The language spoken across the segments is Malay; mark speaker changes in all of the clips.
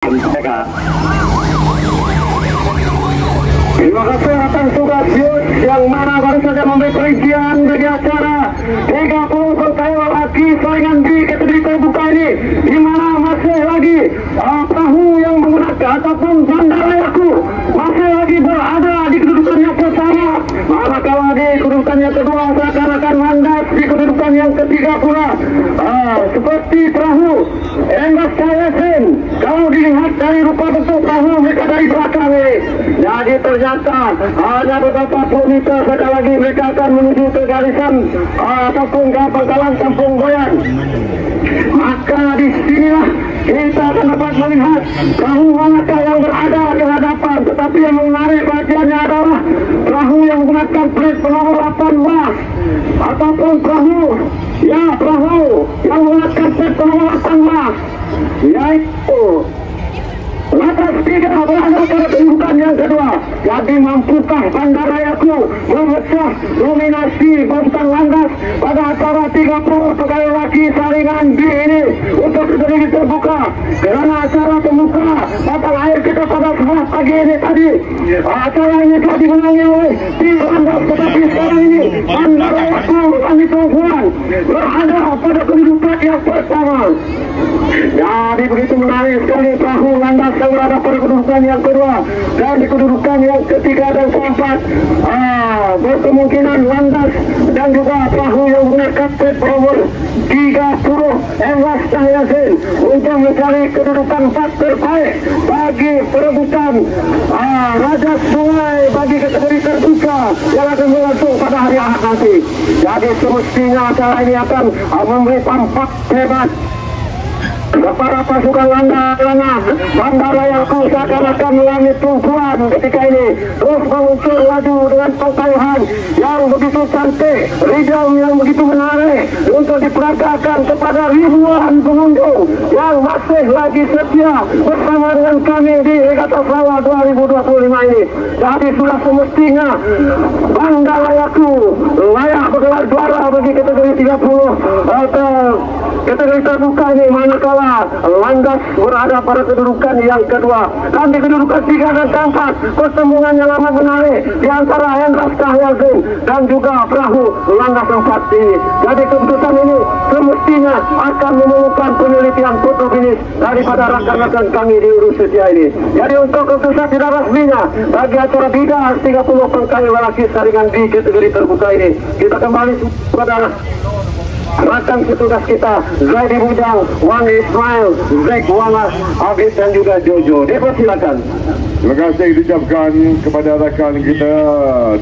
Speaker 1: Terima kasih atas tugas yang mana baru saja memberi perincian bagi acara 30 perkara lagi saingan di kategori terbuka ini, di mana masih lagi perahu yang menggunakan ataupun Bandarayaku masih lagi berada di kedudukan yang pertama, manakala di kedudukan yang kedua seakan-akan mandat di kedudukan yang ketiga pula. Seperti perahu Enggas Cayasin, kalau dilihat dari rupa bentuk perahu mereka dari belakang ini, jadi ternyata hanya beberapa puluh meter saja lagi mereka akan menuju ke garisan ataupun ke pangkalan Kampung Goyan. Maka di sinilah kita akan dapat melihat perahu manakah yang berada di hadapan, tetapi yang menarik perhatiannya adalah perahu yang menggunakan plate nomor 18 ataupun perahu yang menggunakan plate nomor 18, yaitu Landas 3 berada pada kedudukan yang kedua. Jadi mampukah Bandarayaku memecah dominasi bentang landas pada acara 30 pegawai laki saringan B ini untuk sendiri terbuka? Kerana acara pembuka batang air kita pada 11 pagi ini tadi, acara ini telah dimenangi oleh tim landas, tetapi sekarang ini Bandarayaku kami perempuan berada pada kedudukan yang pertama. Jadi begitu menarik sekali perahu landas yang berada pada kedudukan yang kedua dan di kedudukan yang ketiga dan keempat. Berkemungkinan landas dan juga perahu yang menggunakan plate nomor 30 Enggas Cayasin untuk mencari kedudukan 4 terbaik bagi perebutan Raja Sungai bagi kategori terbuka yang akan berlangsung pada hari Ahad nanti. Jadi semestinya acara ini akan memberi tampak hebat kepada pasukan landas. Bandarayaku seakan-akan melangit tumpuan ketika ini terus meluncur laju dengan pengkalahan yang begitu cantik, ridam yang begitu menarik untuk diperagakan kepada ribuan pengunjung yang masih lagi setia bersama dengan kami di Regata Sarawak 2025 ini. Jadi sudah semestinya Bandarayaku layak bergelar juara bagi kategori 30 atau kategori terbuka ini, manakala landas berada pada kedudukan yang kedua. Dan di kedudukan 3 dan 4 pertemuan yang amat menarik di antara Enggas Cayasin dan juga perahu landas 4 ini. Jadi keputusan ini semestinya akan memerlukan penelitian foto finish daripada rakan-rakan kami di Urus Setia ini. Jadi untuk keputusan tidak resminya bagi acara bidas 30 pengkayuh lelaki saringan di kategori terbuka ini, kita kembali kepada rakan petugas kita, Zaidi Bujang, Wan Ismail, Zack Wallace, Abid dan juga Jojo. Dipersilakan.
Speaker 2: Terima kasih diucapkan kepada rakan kita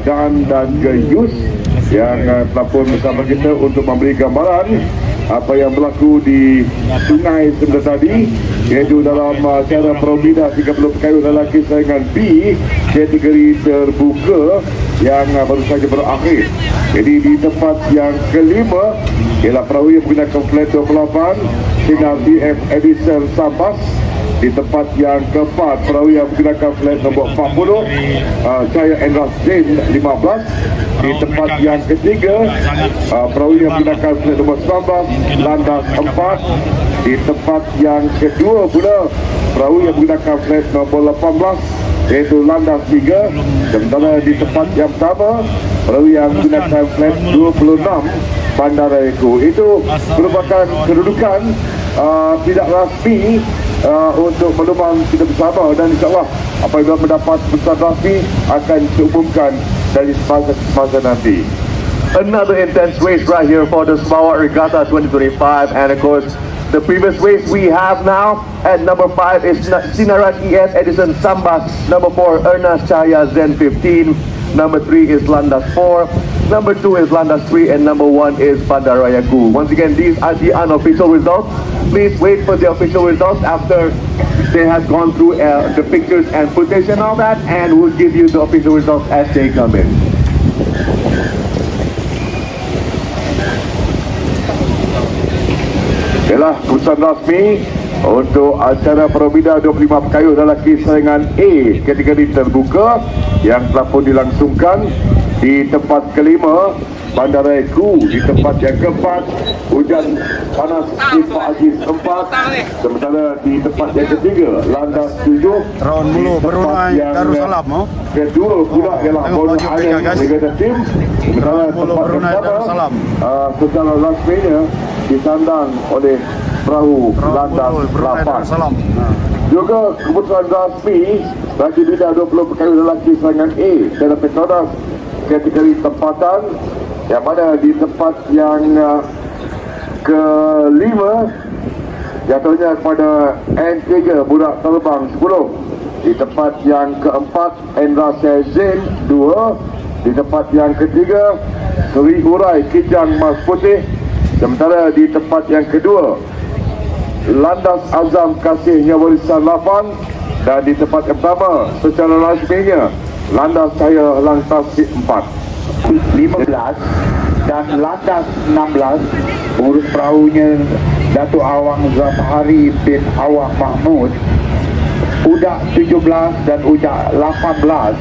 Speaker 2: Dan dan Yus yang telah pun bersama kita untuk memberi gambaran apa yang berlaku di sungai sebentar tadi, iaitu dalam acara Promida 30 pekayuh lelaki saingan B kategori terbuka yang baru saja berakhir. Jadi di tempat yang kelima ialah perahu yang menggunakan plate 28 Sinar BF Edison Sambas. Di tempat yang keempat perahu yang menggunakan plate nombor 40 Cahaya Engras Zain 15. Di tempat yang ketiga perahu yang menggunakan plate nombor 19 Landas 4. Di tempat yang kedua pula perahu yang menggunakan plate nombor 18 iaitu Landas 3. Sementara di tempat yang pertama perahu yang menggunakan plate 26 Bandarayaku. Itu merupakan kedudukan tidak rasmi untuk melumang kita bersama, dan insyaAllah apabila mendapat keputusan rasmi akan diumumkan dari semasa nanti.
Speaker 3: Another intense race right here for the Sarawak Regatta 2025, and of course the previous race we have now at number 5 is Sinaran ES Edison Sambas, number 4 Ernest Cahaya Zen 15, number 3 is Landas 4, number 2 is Landas 3, and number 1 is Bandarayaku. Once again, these are the unofficial results. Please wait for the official results after they have gone through the pictures and footage and all that, and we'll give you the official results as they come in.
Speaker 2: Itulah keputusan rasmi untuk acara Promida 25 pekayuh lelaki saingan A kategori terbuka yang telah pun dilangsungkan di tempat kelima, Bandaraiku di tempat yang keempat, Hujan Panas di Pak Haji 4, sementara di tempat yang ketiga Landas 7,
Speaker 4: Raun mulu Brunei Darussalam.
Speaker 2: kedua pula ialah Bono Island Brigade Team, sementara tempat yang pertama secara rasminya disandang oleh perahu Landas 8. Juga keputusan rasmi bagi bidang 20 pekayuh lelaki serangan A dalam Petronas kategori tempatan, yang mana di tempat yang kelima jatuhnya kepada N3 Budak Terbang 10. Di tempat yang keempat Endra Zain 2. Di tempat yang ketiga Seri Urai Kijang Mas Putih. Sementara di tempat yang kedua Landas Azam Kasihnya Warisan 8. Dan di tempat yang pertama secara rasminya Landas Cahaya Elang Tasik 4.
Speaker 5: 15 dan Landas 16 urus perahunya Datuk Awang Zafari bin Awang Mahmud. Udak 17 dan Udak 18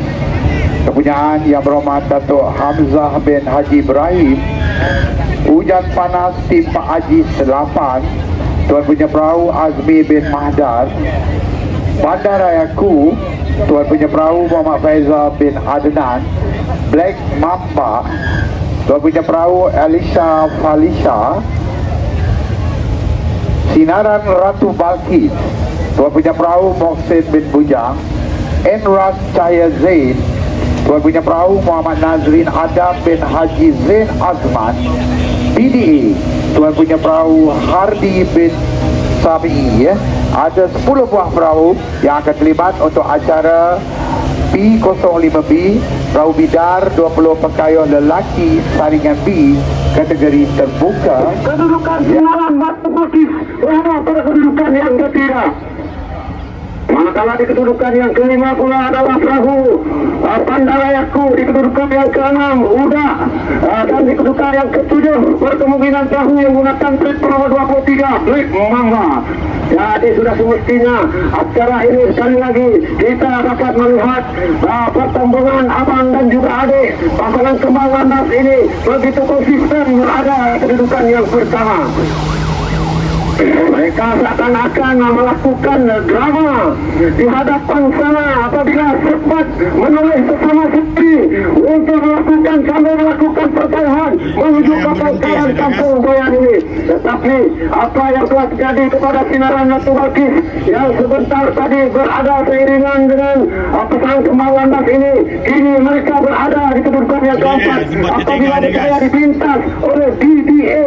Speaker 5: kepunyaan Yang Berhormat Datuk Hamzah bin Haji Ibrahim. Hujan Panas tim Pak Haji 8, Tuan punya perahu Azmi bin Mahdar. Bandaraiku, Tuan punya perahu Muhammad Faizal bin Adnan. Black Mamba, Tuan punya perahu Elisha Falisha. Sinaran Ratu Balkis, Tuan punya perahu Mohsin bin Bujang. Enras Cahaya Zain, Tuan punya perahu Muhammad Nazrin Adam bin Haji Zain Azman. PDA, Tuan punya perahu Hardi bin Sabi. Ada 10 buah perahu yang akan terlibat untuk acara B05B, perahu bidar 20 pekayuh lelaki saringan B kategori terbuka.
Speaker 1: Kedudukan sinaran Batu Bukit berada pada kedudukan yang ketiga. Manakala di kedudukan yang kelima pula adalah perahu Bandaraiku di kedudukan yang ke-6 Uda, dan di kedudukan yang ke-7 berkemungkinan perahu yang menggunakan trip nomor 23 Black Mamba. Jadi sudah semestinya acara ini sekali lagi kita dapat melihat pertembungan abang dan juga adik pasangan kembang Landas ini begitu konsisten berada kedudukan yang pertama. Mereka seakan-akan melakukan drama di hadapan sana apabila sempat menulis bersama sendiri untuk melakukan sambil melakukan perkelahian menuju kapal kawan kampung Boyan ini. Tetapi apa yang telah terjadi kepada sinaran Ratu Balkis yang sebentar tadi berada seiringan dengan pasangan kembang Landas ini, kini mereka berada di kedudukan yang keempat apabila dikaya dipintas oleh DDA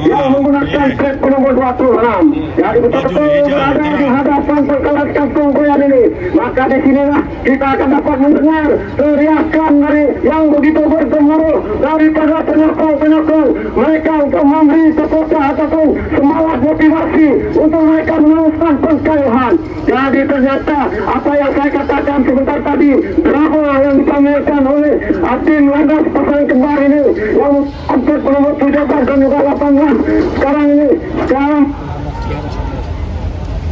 Speaker 1: yang menggunakan trek nomor 26. Jadi betul-betul berada di hadapan perkelahian kampung Boyan ini. Maka di sinilah kita akan dapat mendengar teriakan dari yang begitu bergemuruh daripada penyokong-penyokong mereka untuk memberi sepoka ataupun semangat motivasi untuk mereka meneruskan perkelahian. Jadi ternyata apa yang saya katakan sebentar tadi, drama yang dipamerkan oleh tim Landas pasangan kembar ini yang hampir nomor 17 dan juga 18 sekarang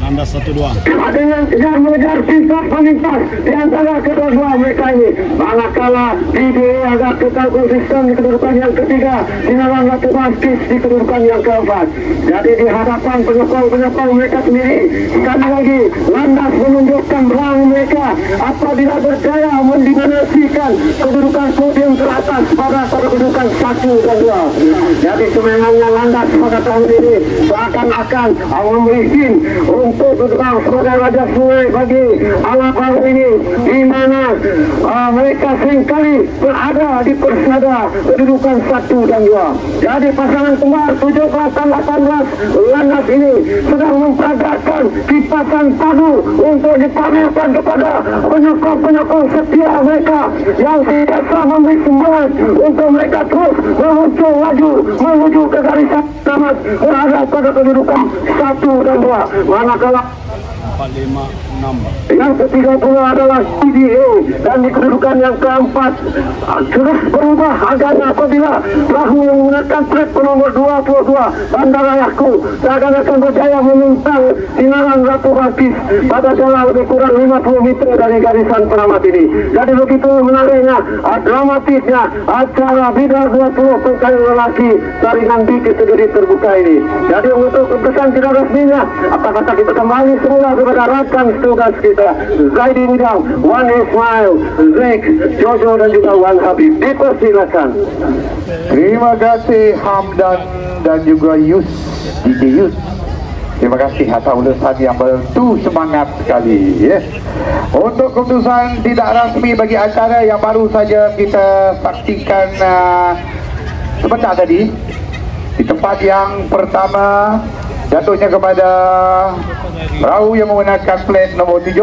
Speaker 4: Landas 12
Speaker 1: ada yang kejar mengejar tingkat pengintas di antara kedua-dua mereka ini. Manakala DDA agak kekal konsisten di kedudukan yang ketiga, sinaran Ratu Balkis di kedudukan yang keempat. Jadi di hadapan penyokong mereka sendiri, sekali lagi Landas menunjukkan berang mereka apabila berjaya mendimensikan kedudukan podium teratas pada kedudukan 1 dan 2. Jadi semangatnya Landas pada tahun ini seakan-akan memberi izin untuk bergerak sebagai Raja Sungai bagi alam baru ini, di mana mereka seringkali berada di persada kedudukan 1 dan 2. Jadi pasangan kembar 17 dan 18 Landas ini sedang memperagakan kipasan padu untuk dipamerkan kepada penyokong-penyokong setia mereka yang sentiasa memberi semangat untuk mereka terus meluncur laju menuju ke garisan selamat berada pada kedudukan 1 dan 2. Manakala
Speaker 4: 456.
Speaker 1: Yang ketiga pula adalah CDA dan di kedudukan yang keempat terus berubah agaknya apabila perahu yang menggunakan trek nomor 22 Bandara Yaku seakan-akan berjaya menuntang Sinaran Ratu Balkis pada jarak lebih kurang 50 meter dari garisan penamat ini. Jadi begitu menariknya, dramatisnya acara bidar 20 pengkayu lelaki saringan di kategori terbuka ini. Jadi untuk keputusan tidak resminya, apa kata kita kembali semula kepada rakan tugas kita, Zaidi Widam, Wan Ismail, Zek, Jojo dan juga Wan Habib. Dipersilakan.
Speaker 5: Terima kasih Hamdan dan juga Yus, DJ Yus. Terima kasih atas ulasan yang betul semangat sekali. Untuk keputusan tidak rasmi bagi acara yang baru saja kita saksikan sebentar tadi, di tempat yang pertama jatuhnya kepada perahu yang menggunakan plat nombor 17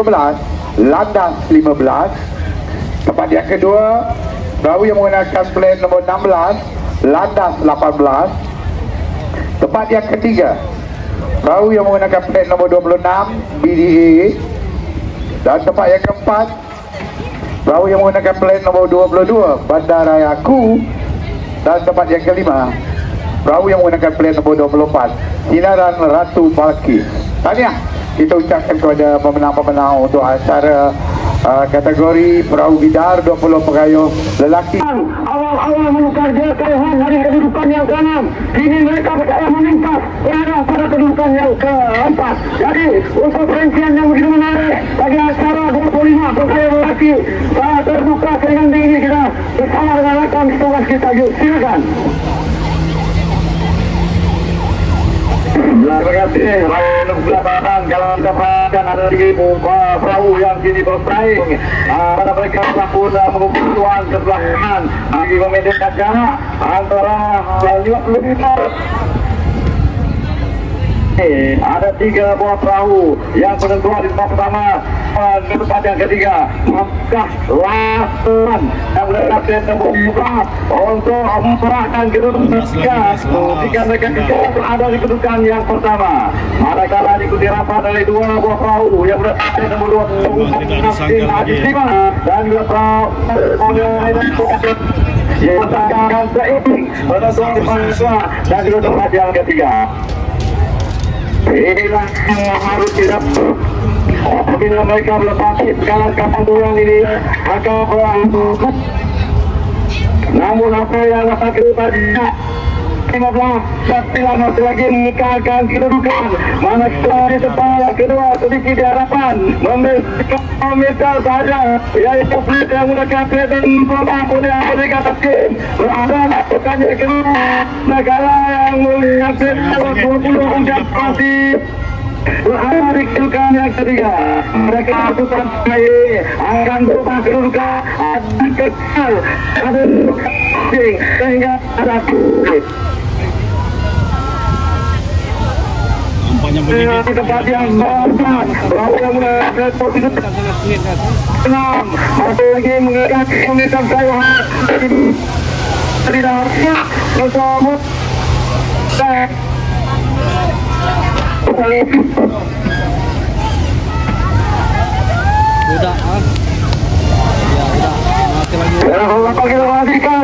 Speaker 5: landas 15. Tempat yang kedua perahu yang menggunakan plat nombor 16 landas 18. Tempat yang ketiga perahu yang menggunakan plat nombor 26 BDA. Dan tempat yang keempat perahu yang menggunakan plat nombor 22 Bandara Yaku. Dan tempat yang kelima perahu yang menggunakan plat nombor 24 Sinaran Ratu Balkis. Tahniah kita ucapkan kepada pemenang-pemenang untuk acara kategori perahu bidar 20 pengayuh lelaki.
Speaker 1: Awal-awal menukar jatuhan dari kedudukan yang ke-6. Kini mereka berjaya meningkat berada pada kedudukan yang ke-4. Jadi untuk perincian yang begitu menarik bagi acara 25 pengayuh lelaki terbuka dengan ini kita bersama dengan rakan tugas kita. Yuk, silakan. Terima kasih. Belakang kalau kita perhatikan ada di perahu yang kini bersaing. Pada mereka pun mengumpulkan sebelah kanan bagi memediakan jarak antara 50 meter. Ada 3 buah perahu yang penentuan di tempat pertama di tempat yang ketiga. Apakah lawan yang mendapatkan nombor 4 untuk memperahkan kedudukan jika mereka berada di kedudukan yang pertama. Manakala diikuti rapat dari 2 buah perahu yang mendapatkan nombor 2 dan 2 perahu yang akan seiring penentuan di tempat dan di tempat yang ketiga. Inilah yang harus didapat. Apabila mereka melepasi segala kapal durang ini akan berlaku. Namun apa yang dapat kita 15 Sastilan masih lagi meninggalkan kedudukan. Mana setelah di tempat yang kedua sedikit di hadapan meminta saja yaitu fleet yang menggunakan fleet dan pun yang berikan tim berada bukan yang kedua negara yang menggunakan fleet 20 ujang pasif berada di kedudukan yang ketiga. Mereka bukan akan berubah kedudukan akan kekal ada sehingga ada di tempat yang keempat perahu yang menggunakan posisi 6 masih lagi menggunakan komunitas kayuhan tidak bersama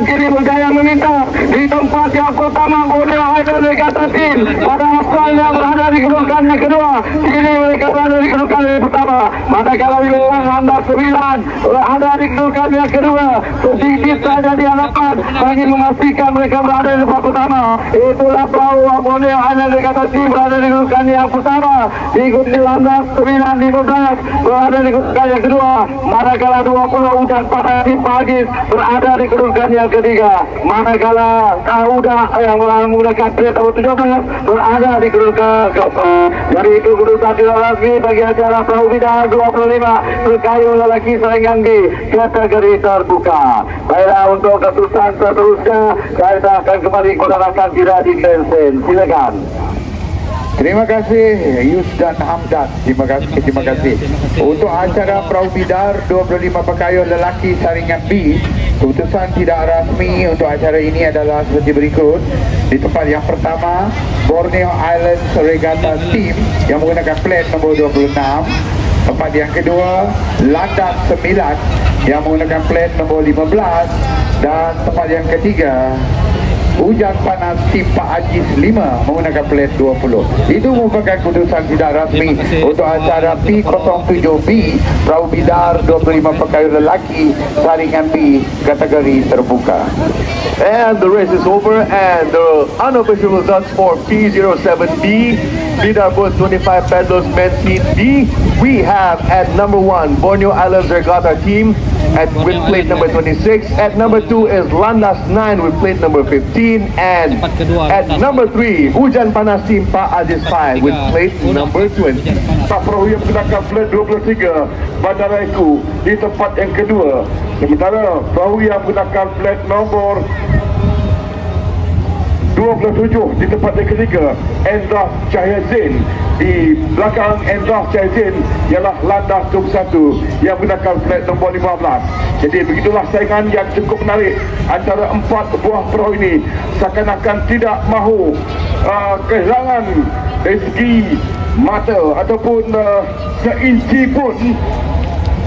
Speaker 1: kini berjaya meminta di tempat yang pertama boleh ada negara tim pada asal yang berada di kedudukan yang kedua. Kini mereka berada di kedudukan yang pertama. Manakala wilayah anda 9 berada di kedudukan yang kedua. Sedikit saja di hadapan bagi memastikan mereka berada di tempat pertama. Itulah perahu boleh ada negara tim berada di kedudukan yang pertama. Diikuti landas 9 15 berada di kedudukan yang kedua. Manakala 20 udah pada tim pagi berada di kedudukan yang ketiga. Manakala Kauda yang menggunakan plat nomor 17 berada di kedudukan keempat. Dari itu kedudukan tidak lagi bagi acara perahu bidar 25 berkayu lelaki saringan di kategori terbuka. Baiklah, untuk keputusan seterusnya kita akan kembali menggunakan tidak di Grandstand. Silakan.
Speaker 5: Terima kasih Yus dan Hamdan. Terima kasih. Untuk acara perahu bidar 25 pengayuh lelaki saringan B Keputusan tidak rasmi untuk acara ini adalah seperti berikut. Di tempat yang pertama, Borneo Islands Regatta Team yang menggunakan plat nombor 26. Tempat yang kedua, Landas 9 yang menggunakan plat nombor 15. Dan tempat yang ketiga, Hujan Panas Tim Pak Ajis 5 menggunakan plat 20. Itu merupakan keputusan tidak rasmi untuk acara P07B Perahu Bidar 25 pekayun lelaki saringan B kategori terbuka.
Speaker 3: And the race is over, and the unofficial results for P07B Bidar Boat 25 Paddlers Men's Heat B, we have at number 1 Borneo Islands Regatta Team with plate number 26. At number 2 is Landas 9 with plate number 15, and at number 3 Hujan Panas Team Pak Ajis 5 with plate number 20.
Speaker 2: Perahu yang menggunakan plat 23 Bandar Eku di tempat yang kedua. Sementara perahu yang menggunakan plat nombor 27 di tempat yang ketiga, Endras Cahaya Zain. Di belakang Endras Cahaya Zain ialah Landas 21 yang menggunakan plat nombor 15. Jadi begitulah saingan yang cukup menarik antara 4 buah perahu ini. Seakan-akan tidak mahu kehilangan dari segi mata ataupun seinci pun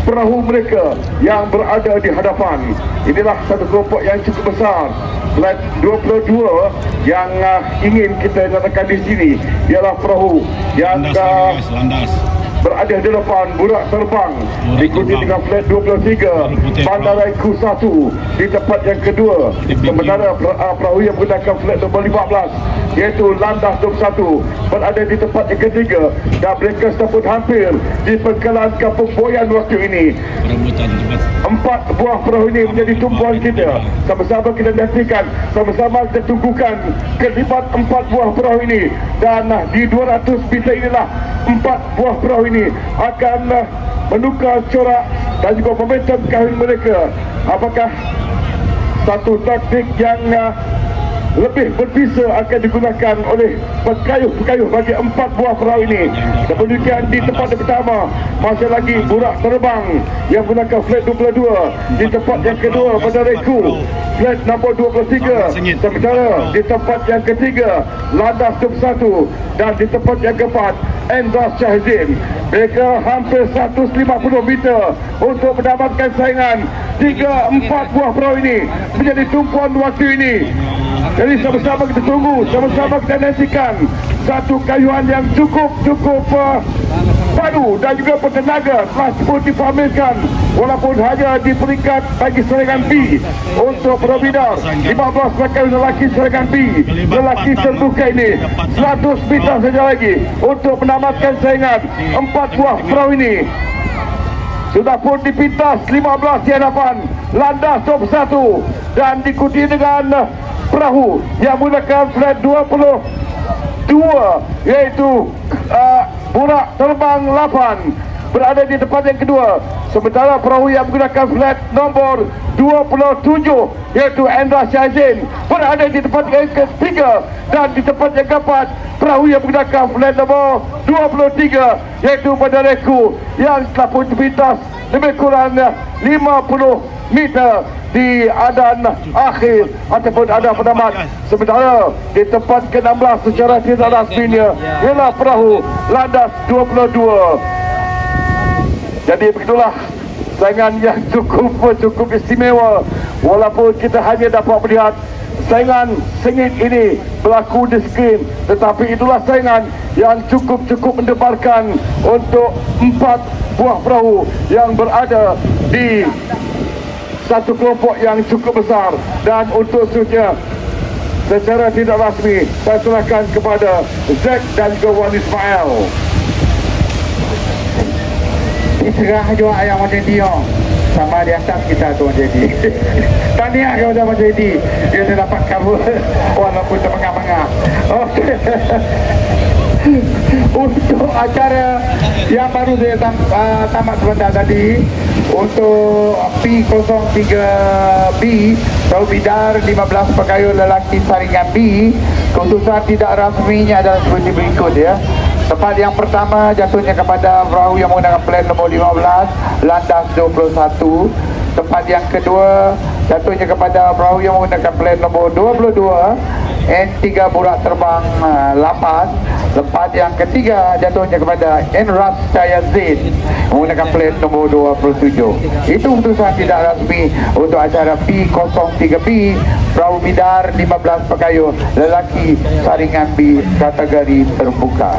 Speaker 2: perahu mereka yang berada di hadapan. Inilah satu kelompok yang cukup besar. Plat 22 yang ingin kita nyatakan di sini ialah perahu yang berada di depan Burak Terbang, diikuti dengan plat 23 Bandarai Ku 1 di tempat yang kedua. Sementara perahu yang menggunakan plat nombor 15 iaitu Landas 21 berada di tempat yang ketiga, dan mereka pun hampir di pengkalan Kampung Boyan waktu ini. 4 buah perahu ini menjadi tumpuan kita. Sama-sama kita nantikan, sama-sama kita tunggukan kelibat 4 buah perahu ini, dan di 200 meter inilah 4 buah perahu ini akan menukar corak dan juga momentum kahwin mereka. Apakah satu taktik yang lebih berbisa akan digunakan oleh pekayuh-pekayuh bagi 4 buah perahu ini? Demikian di tempat yang pertama masih lagi Burak Terbang yang menggunakan flat 22. Di tempat yang kedua Bandar Eku flat nombor 23. Sementara di tempat yang ketiga Landas 21, dan di tempat yang keempat Endras Cahaya Zain. Mereka hampir 150 meter untuk mendapatkan saingan 3-4 buah perahu ini menjadi tumpuan waktu ini. Jadi sama-sama kita tunggu, sama-sama kita nantikan satu kayuhan yang cukup baru dan juga bertenaga telah pun dipamerkan, walaupun hanya di peringkat bagi saringan B untuk Perahu Bidar 15 pekayun lelaki saringan B lelaki terbuka ini. 100 meter saja lagi untuk menamatkan saingan 4 buah perahu ini. Sudah pun dipintas 15 di hadapan Landas 21 dan diikuti dengan perahu yang menggunakan flat 22 iaitu Burak Terbang 8 berada di tempat yang kedua. Sementara perahu yang menggunakan flat nombor 27 iaitu Endras Cahaya Zain berada di tempat yang ketiga, dan di tempat yang keempat perahu yang menggunakan flat nombor 23 iaitu Bandar Eku yang telah pun dipintas lebih kurang 50 meter di adan akhir ataupun adan penamat. Sementara di tempat ke-16 secara tidak rasminya ialah perahu Landas 22. Jadi begitulah saingan yang cukup istimewa, walaupun kita hanya dapat melihat saingan sengit ini berlaku di skrin, tetapi itulah saingan yang cukup mendebarkan untuk 4 buah perahu yang berada di satu kelompok yang cukup besar. Dan untuk seterusnya secara tidak rasmi saya serahkan kepada Zack dan juga Wan Ismail.
Speaker 5: Diserah juga yang macam dia sama di atas kita tu macam ni. Tahniah kepada macam ni, dia dah dapat cover walaupun terpengah-pengah. Okey. Untuk acara yang baru saya tamat sebentar tadi, untuk P03B Perahu Bidar 15 pekayun lelaki saringan B, keputusan tidak rasminya adalah seperti berikut ya. Tempat yang pertama jatuhnya kepada perahu yang menggunakan plat nombor 15 Landas 21. Tempat yang kedua jatuhnya kepada perahu yang menggunakan plat nombor 22 N3 burak terbang 8. Tempat yang ketiga jatuhnya kepada Enras Cahaya Zain menggunakan plat nombor 27. Itu keputusan tidak rasmi untuk acara P03B perahu bidar 15 pekayuh lelaki saringan B kategori terbuka.